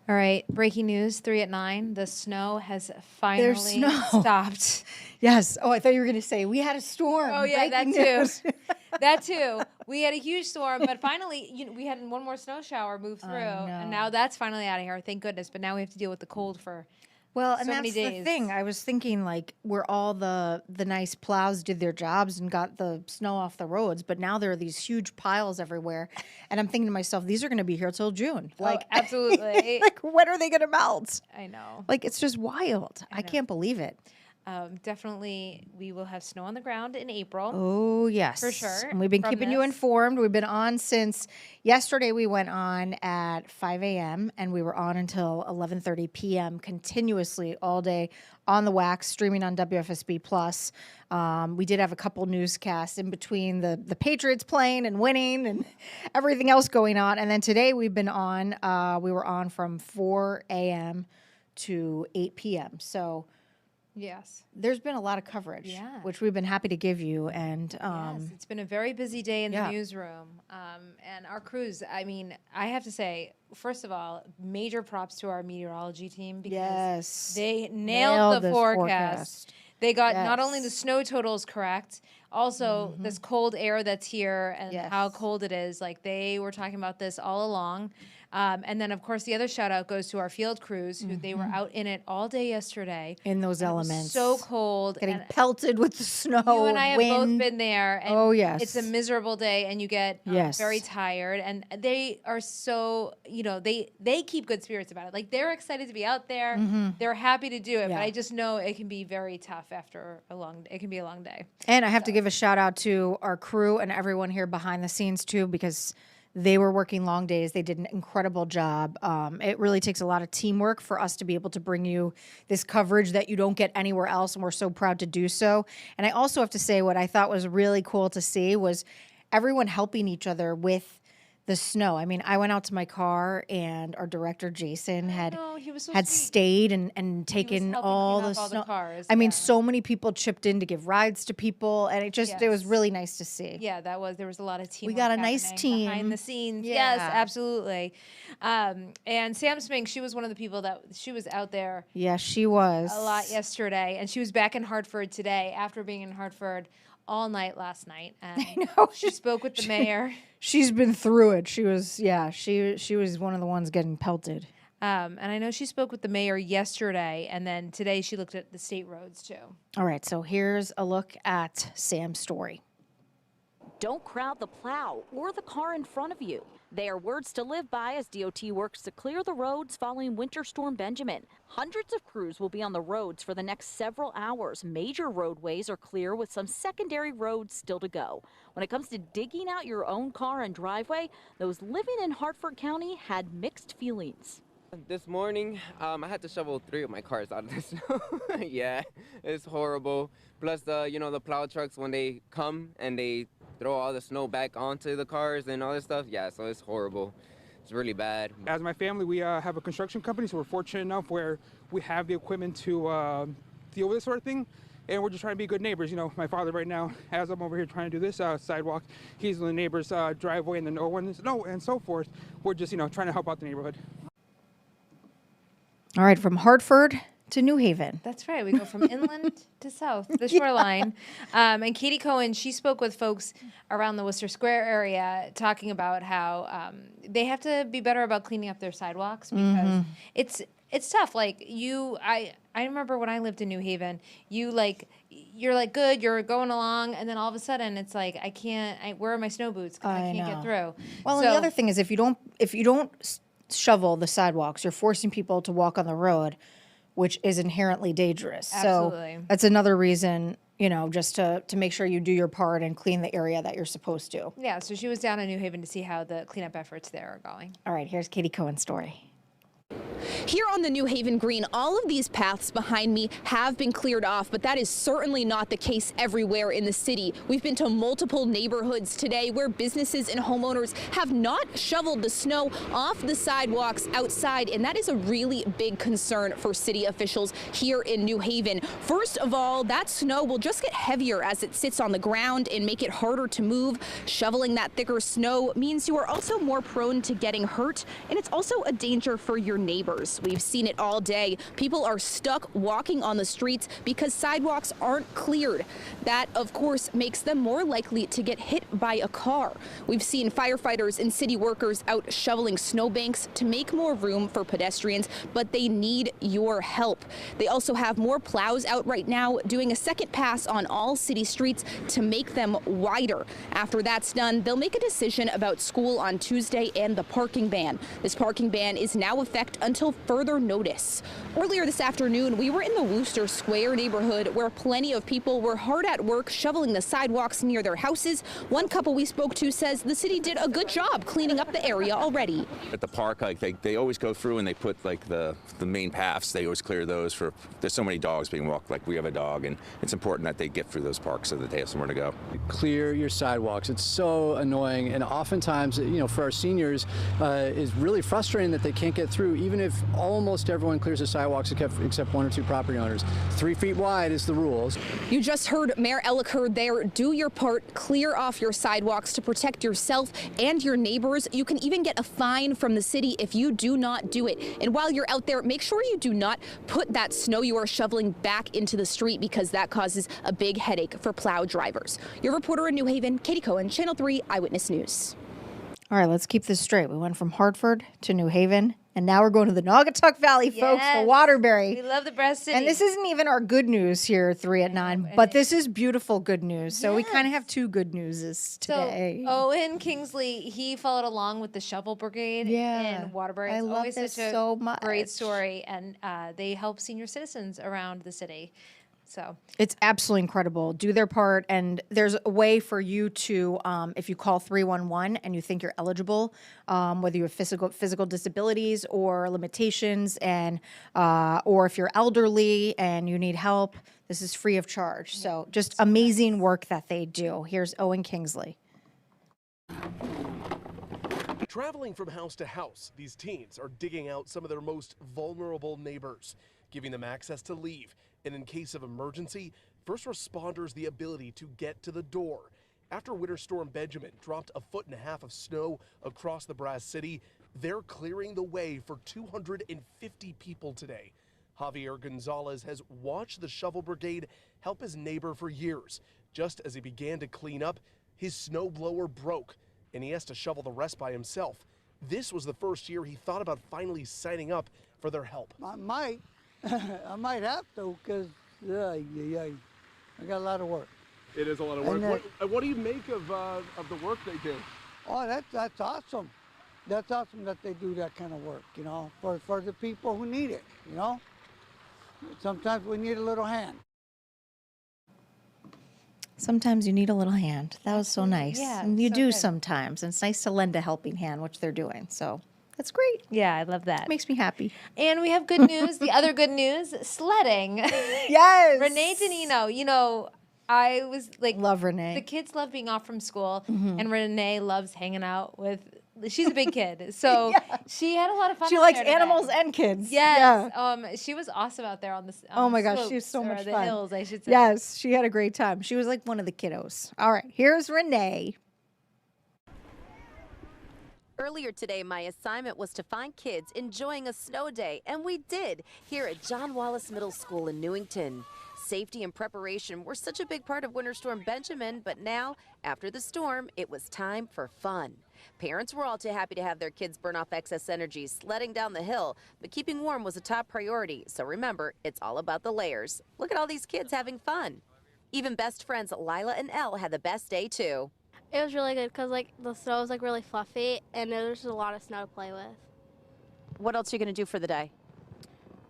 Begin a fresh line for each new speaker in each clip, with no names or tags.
All right, breaking news, 3 at 9. The snow has
There's
finally
snow.
stopped.
Yes. Oh, I thought you were going to say we had a storm.
Oh, yeah, that
Breaking
too.
news.
That too. We had a huge storm, but finally, we had one more snow shower move through, and now that's finally out of here. Thank goodness. But now we have to deal with the cold for
Well, and
so many
that's the
days.
thing. I was thinking, like, where all the nice plows did their jobs and got the snow off the roads, but now there are these huge piles everywhere, and I'm thinking to myself, these are going to be here till June. Like,
absolutely.
like, when are they going to melt?
I know.
Like, it's just wild. I
know.
can't believe it.
Definitely, we will have snow on the ground in April.
Oh, yes.
For sure.
And we've been
from
keeping you
this.
informed. We've been on since yesterday. We went on at 5 a.m. and we were on until 11:30 p.m. continuously all day on the wax, streaming on WFSB Plus. We did have a couple newscasts in between the Patriots playing and winning and everything else going on. And then today we've been on, we were on from 4 a.m. to 8 p.m. So
Yes.
there's been a lot of coverage, which we've been happy to give you. And
yes, it's been a very busy day in the newsroom. And our crews, I mean, I have to say, first of all, major props to our meteorology team because they nailed the forecast. They got not only the snow totals correct, also this cold air that's here and how cold it is. Like, they were talking about this all along. And then, of course, the other shout out goes to our field crews who they were out in it all day yesterday.
In those elements.
It was so cold.
Getting pelted with the snow.
You and I have
wind.
both been there. And
yes.
it's a miserable day and you get very tired. And they are so, they keep good spirits about it. Like, they're excited to be out there. They're happy to do it. But I just know it can be very tough after it can be a long day.
And I have to give a shout out to our crew and everyone here behind the scenes too, because they were working long days. They did an incredible job. It really takes a lot of teamwork for us to be able to bring you this coverage that you don't get anywhere else, and we're so proud to do so. And I also have to say what I thought was really cool to see was everyone helping each other with the snow. I mean, I went out to my car and our director, Jason, had stayed and taken all the snow.
Cars.
I mean, so many people chipped in to give rides to people, and it was really nice to see.
Yeah, there was a lot of teamwork.
We got a nice team
behind the scenes.
Yeah.
Yes, absolutely. And Sam Spink, she was one of the people she was out there.
Yeah, she was
a lot yesterday, and she was back in Hartford today after being in Hartford all night last night. And
I know.
She spoke with the mayor.
She's been through it. She was one of the ones getting pelted.
And I know she spoke with the mayor yesterday, and then today she looked at the state roads too.
All right, so here's a look at Sam's story.
Don't crowd the plow or the car in front of you. They are words to live by as DOT works to clear the roads following Winter Storm Benjamin. Hundreds of crews will be on the roads for the next several hours. Major roadways are clear with some secondary roads still to go. When it comes to digging out your own car and driveway, those living in Hartford County had mixed feelings.
This morning, I had to shovel 3 of my cars out of the snow. Yeah, it's horrible. Plus, the plow trucks, when they come and they throw all the snow back onto the cars and all this stuff, yeah, so it's horrible. It's really bad.
As my family, we have a construction company, so we're fortunate enough where we have the equipment to deal with this sort of thing. And we're just trying to be good neighbors. You know, my father right now, as I'm over here trying to do this sidewalk, he's in the neighbor's driveway and and so forth. We're just, trying to help out the neighborhood.
All right, from Hartford to New Haven.
That's right. We go from inland to south, the shoreline. And Katie Cohen, she spoke with folks around the Worcester Square area talking about how they have to be better about cleaning up their sidewalks because it's tough. Like I remember when I lived in New Haven, you're good, you're going along, and then all of a sudden it's like, where are my snow boots? Because I can't get through.
Well, and the other thing is if you don't shovel the sidewalks, you're forcing people to walk on the road, which is inherently dangerous.
Absolutely.
So that's another reason, just to make sure you do your part and clean the area that you're supposed to.
Yeah, so she was down in New Haven to see how the cleanup efforts there are going.
All right, here's Katie Cohen's story.
Here on the New Haven Green, all of these paths behind me have been cleared off, but that is certainly not the case everywhere in the city. We've been to multiple neighborhoods today where businesses and homeowners have not shoveled the snow off the sidewalks outside, and that is a really big concern for city officials here in New Haven. First of all, that snow will just get heavier as it sits on the ground and make it harder to move. Shoveling that thicker snow means you are also more prone to getting hurt, and it's also a danger for your neighbors. We've seen it all day. People are stuck walking on the streets because sidewalks aren't cleared. That, of course, makes them more likely to get hit by a car. We've seen firefighters and city workers out shoveling snowbanks to make more room for pedestrians, but they need your help. They also have more plows out right now doing a second pass on all city streets to make them wider. After that's done, they'll make a decision about school on Tuesday and the parking ban. This parking ban is now in effect until further notice. Earlier this afternoon, we were in the Wooster Square neighborhood where plenty of people were hard at work shoveling the sidewalks near their houses. One couple we spoke to says the city did a good job cleaning up the area already.
At the park, like they always go through and they put like the main paths. They always clear those for, there's so many dogs being walked, like we have a dog, and it's important that they get through those parks so that they have somewhere to go.
Clear your sidewalks. It's so annoying, and oftentimes, for our seniors, is really frustrating that they can't get through, even if almost everyone clears the sidewalks except one or two property owners. 3 feet wide is the rules.
You just heard Mayor Ellicott there. Do your part, clear off your sidewalks to protect yourself and your neighbors. You can even get a fine from the city if you do not do it. And while you're out there, make sure you do not put that snow you are shoveling back into the street, because that causes a big headache for plow drivers. Your reporter in New Haven, Katie Cohen, Channel 3 Eyewitness News.
All right, let's keep this straight. We went from Hartford to New Haven, and now we're going to the Naugatuck Valley, folks, the Waterbury.
We love the breast city.
And this isn't even our good news here, 3 at 9, but this is beautiful good news. So we kind of have 2 good newses today.
So Owen Kingsley, he followed along with the Shovel Brigade in Waterbury.
I
It's
love
always
this
such a
so much.
great story, and they help senior citizens around the city. So
it's absolutely incredible. Do their part, and there's a way for you to, if you call 311 and you think you're eligible, whether you have physical disabilities or limitations, and or if you're elderly and you need help, this is free of charge. So just amazing work that they do. Here's Owen Kingsley.
Traveling from house to house, these teens are digging out some of their most vulnerable neighbors, giving them access to leave, and in case of emergency, first responders the ability to get to the door. After Winter Storm Benjamin dropped 1.5 feet of snow across the Brass City, they're clearing the way for 250 people today. Javier Gonzalez has watched the Shovel Brigade help his neighbor for years. Just as he began to clean up, his snowblower broke, and he has to shovel the rest by himself. This was the first year he thought about finally signing up for their help.
I might have to, because I got a lot of work.
It is a lot of work. What do you make of the work they do?
Oh, that's awesome. That's awesome that they do that kind of work, for the people who need it, Sometimes we need a little hand.
Sometimes you need a little hand. That was so nice.
Yeah,
and you
so
do
good.
sometimes. And it's nice to lend a helping hand, which they're doing. So that's great.
yeah, I love that.
Makes me happy.
And we have good news. The other good news, sledding.
Yes.
Renee Danino, I was like,
Love Renee.
the kids love being off from school, and Renee loves hanging out with. She's a big kid, so she had a lot of fun.
She
out
likes
there today.
animals and kids.
Yes.
Yeah.
She was awesome out there on the.
Oh my
the
gosh, she was
slopes,
so
or
much
the
fun.
hills, I should say.
Yes, she had a great time. She was like one of the kiddos. All right, here's Renee.
Earlier today, my assignment was to find kids enjoying a snow day, and we did here at John Wallace Middle School in Newington. Safety and preparation were such a big part of Winter Storm Benjamin, but now, after the storm, it was time for fun. Parents were all too happy to have their kids burn off excess energy sledding down the hill, but keeping warm was a top priority, so remember, it's all about the layers. Look at all these kids having fun. Even best friends Lila and Elle had the best day, too.
It was really good because the snow was really fluffy and there was just a lot of snow to play with.
What else are you going to do for the day?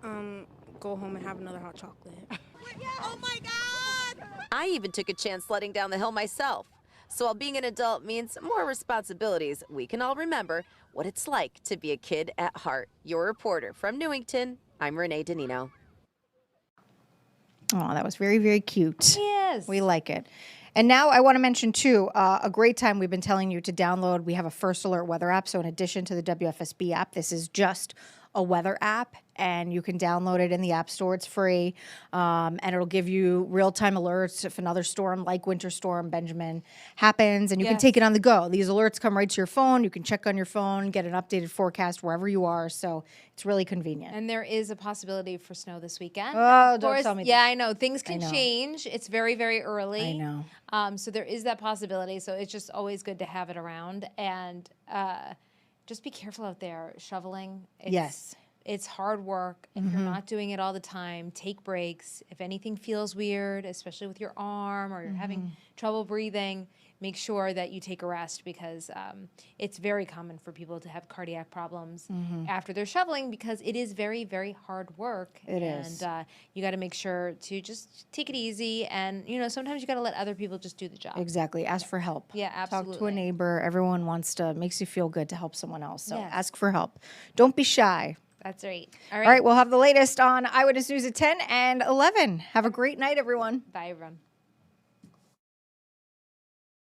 Go home and have another hot chocolate.
Oh my God! I even took a chance sledding down the hill myself. So while being an adult means more responsibilities, we can all remember what it's like to be a kid at heart. Your reporter from Newington, I'm Renee Danino.
Oh, that was very, very cute.
Yes.
We like it. And now I want to mention, too, a great time we've been telling you to download. We have a First Alert weather app. So in addition to the WFSB app, this is just a weather app, and you can download it in the App Store. It's free, and it'll give you real-time alerts if another storm like Winter Storm Benjamin happens, and you can take it on the go. These alerts come right to your phone. You can check on your phone, get an updated forecast wherever you are, so it's really convenient.
And there is a possibility for snow this weekend.
Oh, don't tell me
Yeah,
that.
I know. Things can change. It's very, very early.
I know.
So there is that possibility. So it's just always good to have it around. And just be careful out there shoveling.
Yes.
It's hard work. If you're not doing it all the time, take breaks. If anything feels weird, especially with your arm or you're having trouble breathing, make sure that you take a rest, because it's very common for people to have cardiac problems after they're shoveling, because it is very, very hard work.
It is.
And you got to make sure to just take it easy. And, you know, sometimes you got to let other people just do the job.
Exactly. Ask for help.
Yeah, absolutely.
Talk to a neighbor. Everyone makes you feel good to help someone else. So
Yes.
ask for help. Don't be shy.
That's right.
All right, we'll have the latest on Eyewitness News at 10 and 11. Have a great night, everyone.
Bye, everyone.